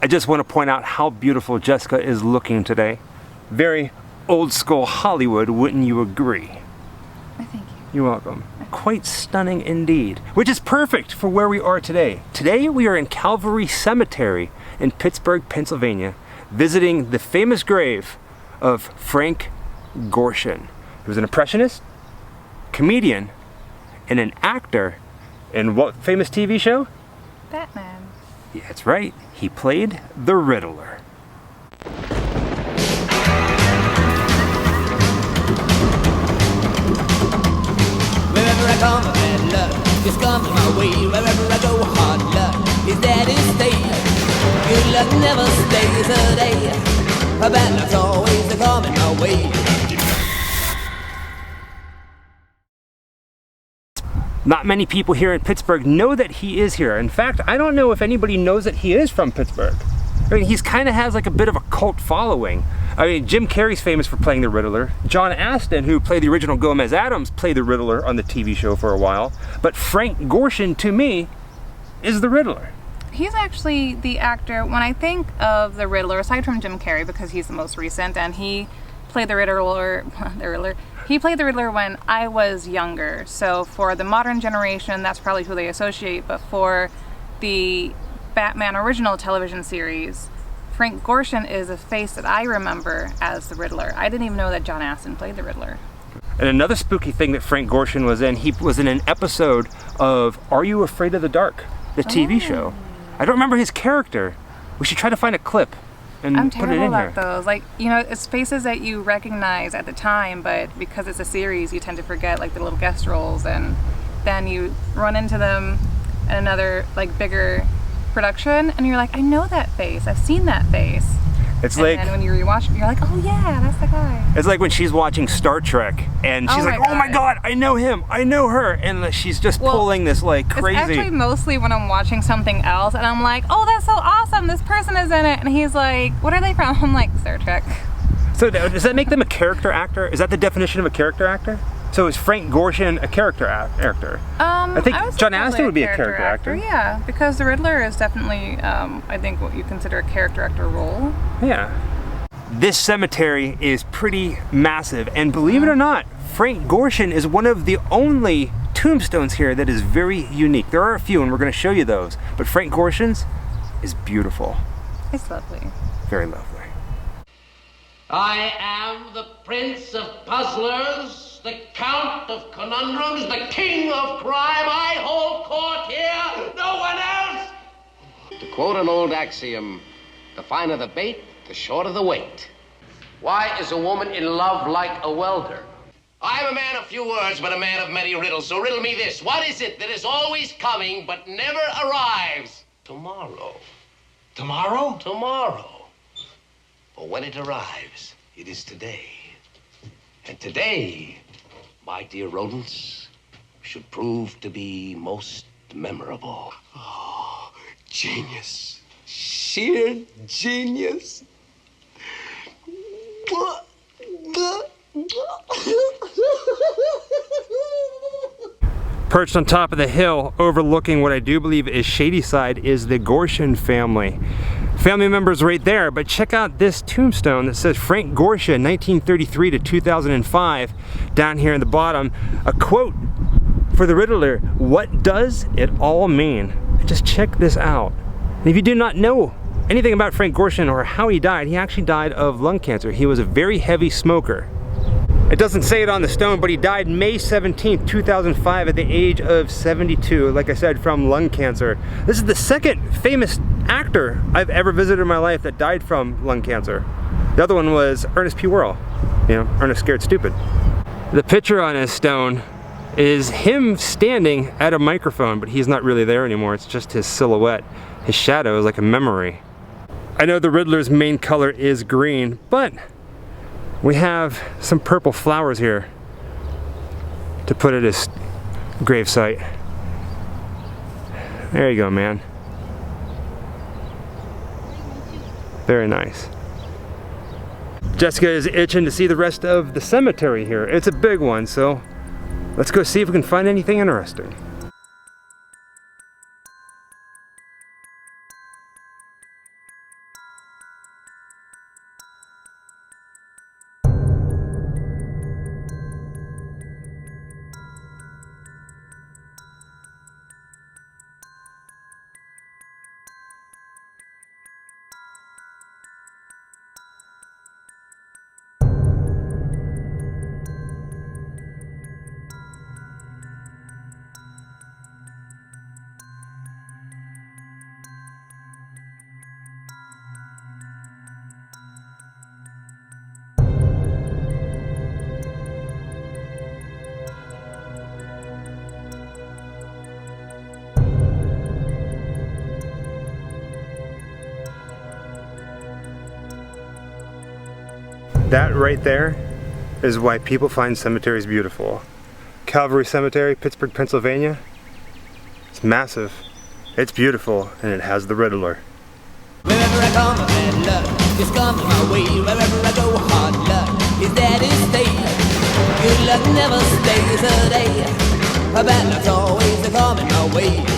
I just want to point out how beautiful Jessica is looking today. Very old school Hollywood, wouldn't you agree? Thank you. You're welcome. Quite stunning indeed, which is perfect for where we are today. Today we are in Calvary Cemetery in Pittsburgh, Pennsylvania, visiting the famous grave of Frank Gorshin. He was an impressionist, comedian, and an actor in what famous TV show? Batman. Yeah, that's right. He played the Riddler. Wherever I come, bad luck just comes my way. Wherever I go, hard luck is there to stay. Good luck never stays a day. Bad luck's always coming my way. Not many people here in Pittsburgh know that he is here. In fact, I don't know if anybody knows that he is from Pittsburgh. I mean, he's kind of has like a bit of a cult following. I mean, Jim Carrey's famous for playing the Riddler. John Astin, who played the original Gomez Addams, played the Riddler on the TV show for a while. But Frank Gorshin, to me, is the Riddler. He's actually the actor, when I think of the Riddler, aside from Jim Carrey, because he's the most recent, and he played the Riddler, he played the Riddler when I was younger. So for the modern generation, that's probably who they associate. But for the Batman original television series, Frank Gorshin is a face that I remember as the Riddler. I didn't even know that John Astin played the Riddler. And another spooky thing that Frank Gorshin was in, he was in an episode of Are You Afraid of the Dark, the TV show. I don't remember his character. We should try to find a clip and I'm put it in terrible here. at those. Like, you know, it's faces that you recognize at the time, but because it's a series, you tend to forget like the little guest roles, and then you run into them in another like bigger production, and you're like, I know that face. I've seen that face. It's and like, then when you rewatch it, you're like, oh yeah, that's the guy. it's like when she's watching Star Trek and she's like, oh my god, I know him, I know her, and she's just pulling this like crazy. It's actually mostly when I'm watching something else and I'm like, oh, that's so awesome, this person is in it, and he's like, what are they from? I'm like, Star Trek. So does that make them a character actor? Is that the definition of a character actor? So is Frank Gorshin a character actor? I think John Astin would be a character actor. Yeah, because the Riddler is definitely, I think, what you consider a character actor role. Yeah. This cemetery is pretty massive, and believe it or not, Frank Gorshin is one of the only tombstones here that is very unique. There are a few, and we're going to show you those, but Frank Gorshin's is beautiful. It's lovely. Very lovely. I am the Prince of Puzzlers, the Count of Conundrums, the King of Crime. I hold court here, no one else! To quote an old axiom, the finer the bait, the shorter the weight. Why is a woman in love like a welder? I'm a man of few words, but a man of many riddles. So riddle me this. What is it that is always coming but never arrives? Tomorrow. Tomorrow? Tomorrow. But when it arrives, it is today. And today, my dear rodents, should prove to be most memorable. Oh, genius. Sheer genius. Perched on top of the hill overlooking what I do believe is Shadyside is the Gorshin family. Family members right there, but check out this tombstone that says Frank Gorshin, 1933 to 2005, down here in the bottom. A quote for the Riddler, what does it all mean? Just check this out. And if you do not know anything about Frank Gorshin or how he actually died of lung cancer. He was a very heavy smoker. It doesn't say it on the stone, but he died May 17th, 2005 at the age of 72, like I said, from lung cancer. This is the second famous actor I've ever visited in my life that died from lung cancer. The other one was Ernest P. Worrell, you know, Ernest Scared Stupid. The picture on his stone is him standing at a microphone, but he's not really there anymore. It's just his silhouette. His shadow is like a memory. I know the Riddler's main color is green, but we have some purple flowers here to put at his gravesite. There you go, man. Very nice. Jessica is itching to see the rest of the cemetery here. It's a big one, so let's go see if we can find anything interesting. That right there is why people find cemeteries beautiful. Calvary Cemetery, Pittsburgh, Pennsylvania. It's massive, it's beautiful, and it has the Riddler. Wherever I come, bad luck just comes my way. Wherever I go, hard luck is there to stay. Good luck never stays a day. Bad luck's always coming my way.